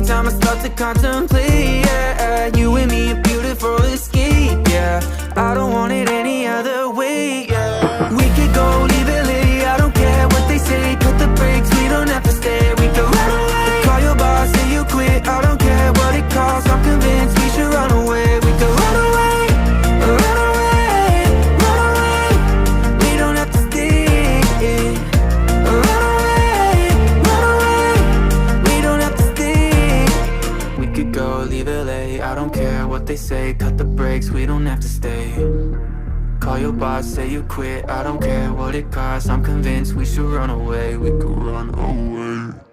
time I start to contemplate, yeah, you and me a beautiful escape, yeah, I don't want it any other way, yeah. We could go, leave it late, I don't care what they say. Cut the brakes, we don't have to stay. We could run away, call your boss, say you quit. I don't care what it costs, I'm convinced we should run away. We could run away, run away, run away. We don't have to stay. Run away, run away. We don't have to stay. We could go, leave it late, I don't care what they say. Cut the brakes, we don't have to stay. Call your boss, say you quit. I don't care what it costs, I'm convinced we should run away. We could run away.